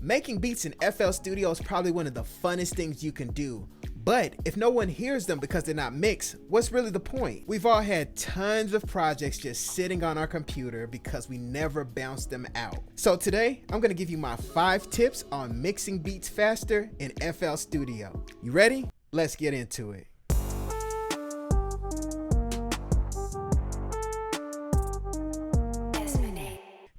Making beats in FL Studio is probably one of the funnest things you can do. But if no one hears them because they're not mixed, what's really the point? We've all had tons of projects just sitting on our computer because we never bounce them out. So today, I'm gonna give you my 5 tips on mixing beats faster in FL Studio. You ready? Let's get into it.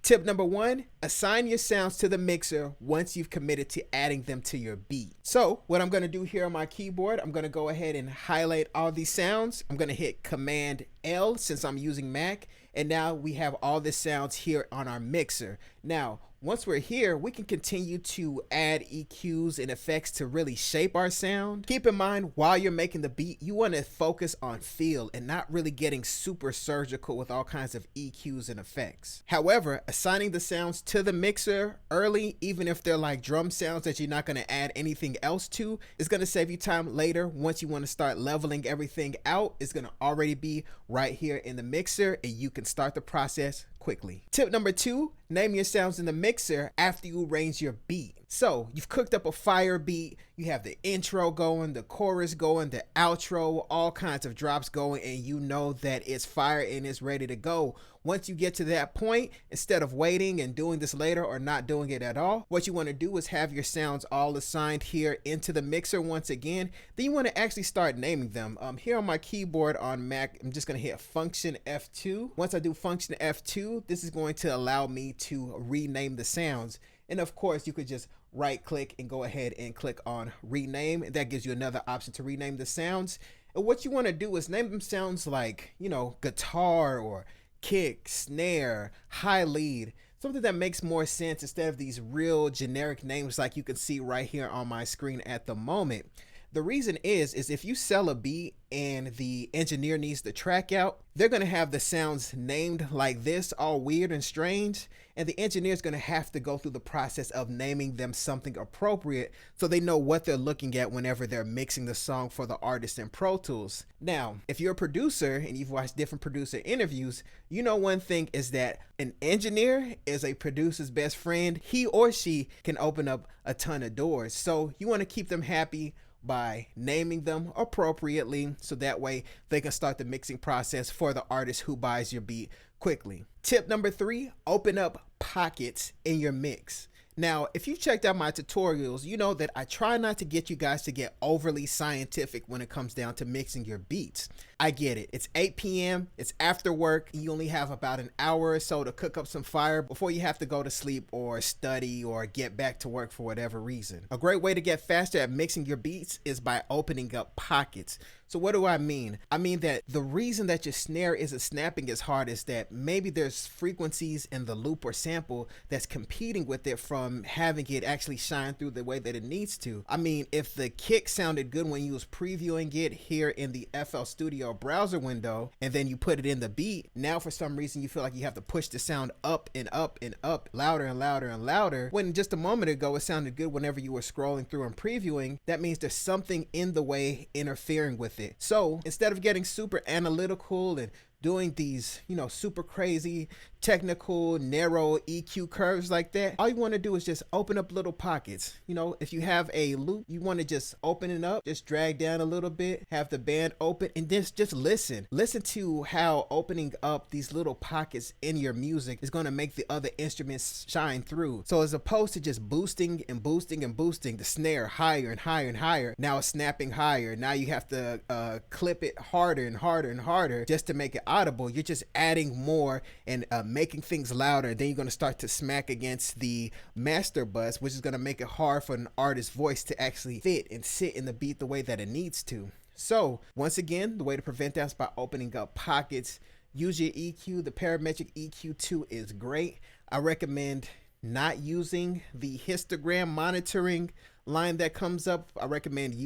Tip number 1, assign your sounds to the mixer once you've committed to adding them to your beat. So what I'm gonna do here on my keyboard, I'm gonna go ahead and highlight all these sounds. I'm gonna hit Command L since I'm using Mac, and now we have all the sounds here on our mixer. Now, once we're here, we can continue to add EQs and effects to really shape our sound. Keep in mind, while you're making the beat, you want to focus on feel and not really getting super surgical with all kinds of EQs and effects. However, assigning the sounds to the mixer early, even if they're like drum sounds that you're not going to add anything else to, is going to save you time later. Once you want to start leveling everything out, it's going to already be right here in the mixer and you can start the process quickly. Tip number 2, name your sounds in the mixer after you arrange your beat. So you've cooked up a fire beat, you have the intro going, the chorus going, the outro, all kinds of drops going, and you know that it's fire and it's ready to go. Once you get to that point, instead of waiting and doing this later or not doing it at all, what you want to do is have your sounds all assigned here into the mixer once again. Then you want to actually start naming them. Here on my keyboard on Mac, I'm just going to hit Function F2. Once I do Function F2, this is going to allow me to rename the sounds. And of course, you could just right click and go ahead and click on rename. That gives you another option to rename the sounds. And what you want to do is name them sounds like, you know, guitar or kick, snare, high lead, something that makes more sense instead of these real generic names like you can see right here on my screen at the moment. The reason is if you sell a beat and the engineer needs the track out, they're going to have the sounds named like this, all weird and strange, and the engineer is going to have to go through the process of naming them something appropriate so they know what they're looking at whenever they're mixing the song for the artist in Pro Tools. Now, if you're a producer and you've watched different producer interviews, you know one thing is that an engineer is a producer's best friend. He or she can open up a ton of doors. So you want to keep them happy by naming them appropriately so that way they can start the mixing process for the artist who buys your beat quickly. Tip number 3, open up pockets in your mix. Now, if you've checked out my tutorials, you know that I try not to get you guys to get overly scientific when it comes down to mixing your beats. I get it. It's 8 p.m. It's after work. You only have about an hour or so to cook up some fire before you have to go to sleep or study or get back to work for whatever reason. A great way to get faster at mixing your beats is by opening up pockets. So what do I mean? I mean that the reason that your snare isn't snapping as hard is that maybe there's frequencies in the loop or sample that's competing with it from having it actually shine through the way that it needs to. I mean, if the kick sounded good when you was previewing it here in the FL Studio browser window, and then you put it in the beat, now for some reason you feel like you have to push the sound up and up and up, louder and louder and louder, when just a moment ago it sounded good whenever you were scrolling through and previewing. That means there's something in the way interfering with it. So instead of getting super analytical and doing these, you know, super crazy, technical, narrow EQ curves like that, all you want to do is just open up little pockets. You know, if you have a loop, you want to just open it up, just drag down a little bit, have the band open, and just listen. Listen to how opening up these little pockets in your music is going to make the other instruments shine through. So as opposed to just boosting and boosting and boosting the snare higher and higher and higher, now it's snapping higher. Now you have to clip it harder and harder and harder just to make it audible. You're just adding more and making things louder. Then you're going to start to smack against the master bus, which is going to make it hard for an artist's voice to actually fit and sit in the beat the way that it needs to. So once again, the way to prevent that is by opening up pockets. Use your EQ. The parametric EQ2 is great. I recommend not using the histogram monitoring line that comes up. I recommend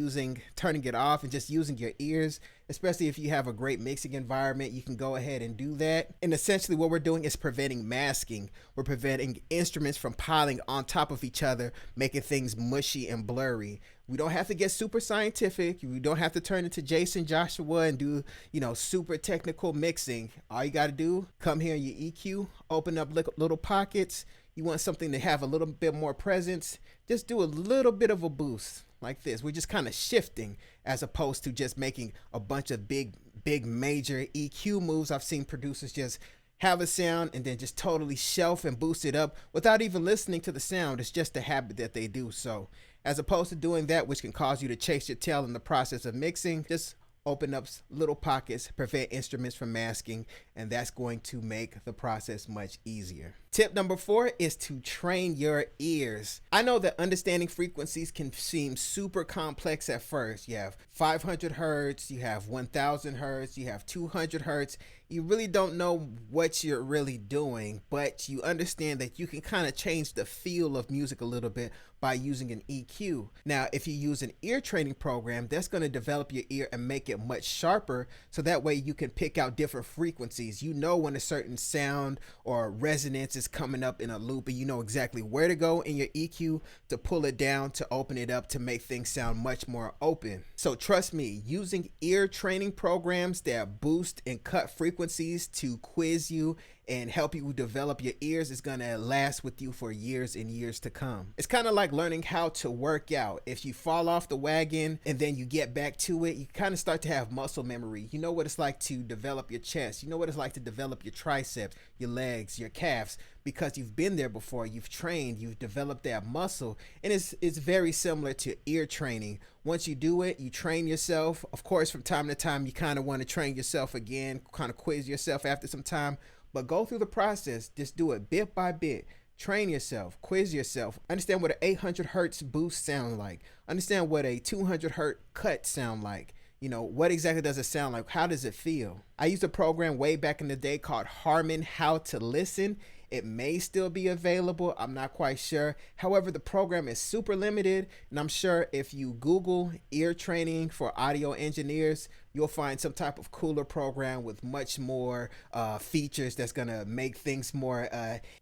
turning it off and just using your ears, especially if you have a great mixing environment. You can go ahead and do that. And essentially what we're doing is preventing masking. We're preventing instruments from piling on top of each other, making things mushy and blurry. We don't have to get super scientific. We don't have to turn into Jason Joshua and do, you know, super technical mixing. All you got to do, come here in your EQ, open up little pockets, you want something to have a little bit more presence, just do a little bit of a boost like this. We're just kind of shifting as opposed to just making a bunch of big major EQ moves. I've seen producers just have a sound and then just totally shelf and boost it up without even listening to the sound. It's just a habit that they do. So as opposed to doing that, which can cause you to chase your tail in the process of mixing, just open up little pockets, prevent instruments from masking, and that's going to make the process much easier. Tip number 4 is to train your ears. I know that understanding frequencies can seem super complex at first. You have 500 hertz, you have 1000 hertz, you have 200 hertz. You really don't know what you're really doing, but you understand that you can kind of change the feel of music a little bit by using an EQ. Now, if you use an ear training program, that's going to develop your ear and make it much sharper, so that way you can pick out different frequencies. You know when a certain sound or resonance is coming up in a loop, and you know exactly where to go in your EQ to pull it down, to open it up, to make things sound much more open. So trust me, using ear training programs that boost and cut frequencies to quiz you and help you develop your ears is going to last with you for years and years to come. It's kind of like learning how to work out. If you fall off the wagon and then you get back to it, you kind of start to have muscle memory. You know what it's like to develop your chest. You know what it's like to develop your triceps, your legs, your calves, because you've been there before. You've trained, you've developed that muscle. And it's very similar to ear training. Once you do it, you train yourself. Of course, from time to time, you kind of want to train yourself again, kind of quiz yourself after some time. But go through the process. Just do it bit by bit. Train yourself, quiz yourself, understand what an 800 hertz boost sound like, understand what a 200 hertz cut sound like. You know, what exactly does it sound like? How does it feel? I used a program way back in the day called Harman How to Listen. It may still be available. I'm not quite sure. However, the program is super limited, and I'm sure if you Google ear training for audio engineers, you'll find some type of cooler program with much more features that's going to make things more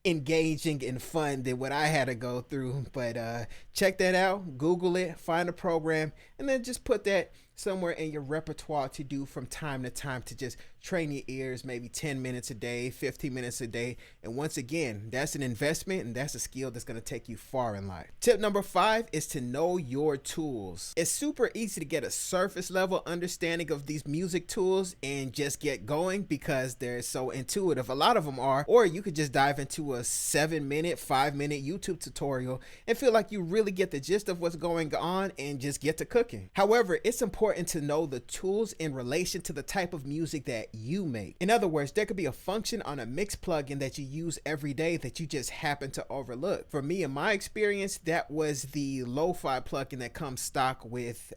engaging and fun than what I had to go through. But check that out, Google it, find a program, and then just put that somewhere in your repertoire to do from time to time, to just train your ears, maybe 10 minutes a day, 15 minutes a day. And once again, that's an investment, and that's a skill that's going to take you far in life. Tip number 5 is to know your tools. It's super easy to get a surface level understanding of these music tools and just get going because they're so intuitive. A lot of them are. Or you could just dive into a 7-minute, 5-minute YouTube tutorial and feel like you really get the gist of what's going on and just get to cooking. However, it's important to know the tools in relation to the type of music that you make. In other words, there could be a function on a mix plugin that you use every day that you just happen to overlook. For me, in my experience, that was the lo-fi plugin that comes stock with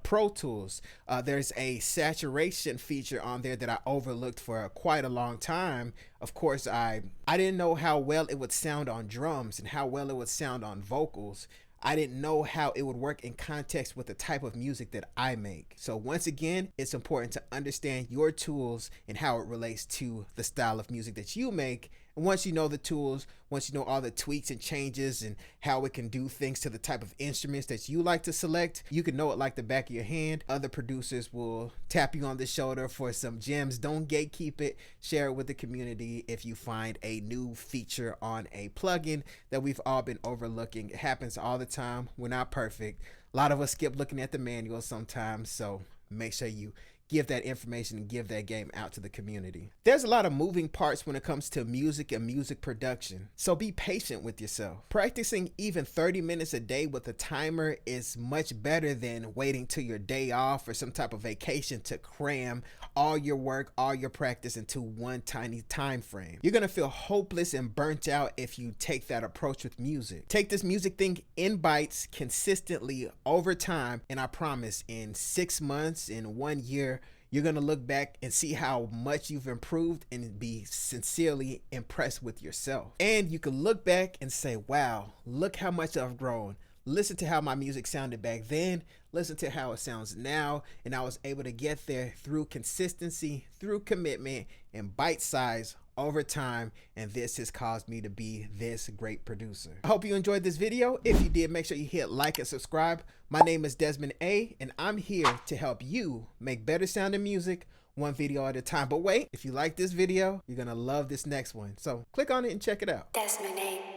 Pro Tools. There's a saturation feature on there that I overlooked for quite a long time. Of course, I didn't know how well it would sound on drums and how well it would sound on vocals. I didn't know how it would work in context with the type of music that I make. So once again, it's important to understand your tools and how it relates to the style of music that you make. And once you know the tools, once you know all the tweaks and changes and how it can do things to the type of instruments that you like to select, you can know it like the back of your hand. Other producers will tap you on the shoulder for some gems. Don't gatekeep it. Share it with the community if you find a new feature on a plugin that we've all been overlooking. It happens all the time. We're not perfect. A lot of us skip looking at the manual sometimes, so make sure you give that information and give that game out to the community. There's a lot of moving parts when it comes to music and music production, so be patient with yourself. Practicing even 30 minutes a day with a timer is much better than waiting till your day off or some type of vacation to cram all your work, all your practice into one tiny time frame. You're gonna feel hopeless and burnt out if you take that approach with music. Take this music thing in bites consistently over time, and I promise in 6 months, in 1 year, you're going to look back and see how much you've improved and be sincerely impressed with yourself. And you can look back and say, wow, look how much I've grown. Listen to how my music sounded back then. Listen to how it sounds now. And I was able to get there through consistency, through commitment, and bite size over time, and this has caused me to be this great producer. I hope you enjoyed this video. If you did, make sure you hit like and subscribe. My name is Desmond A, and I'm here to help you make better sounding music one video at a time. But wait, if you like this video, you're gonna love this next one. So click on it and check it out. Desmond A.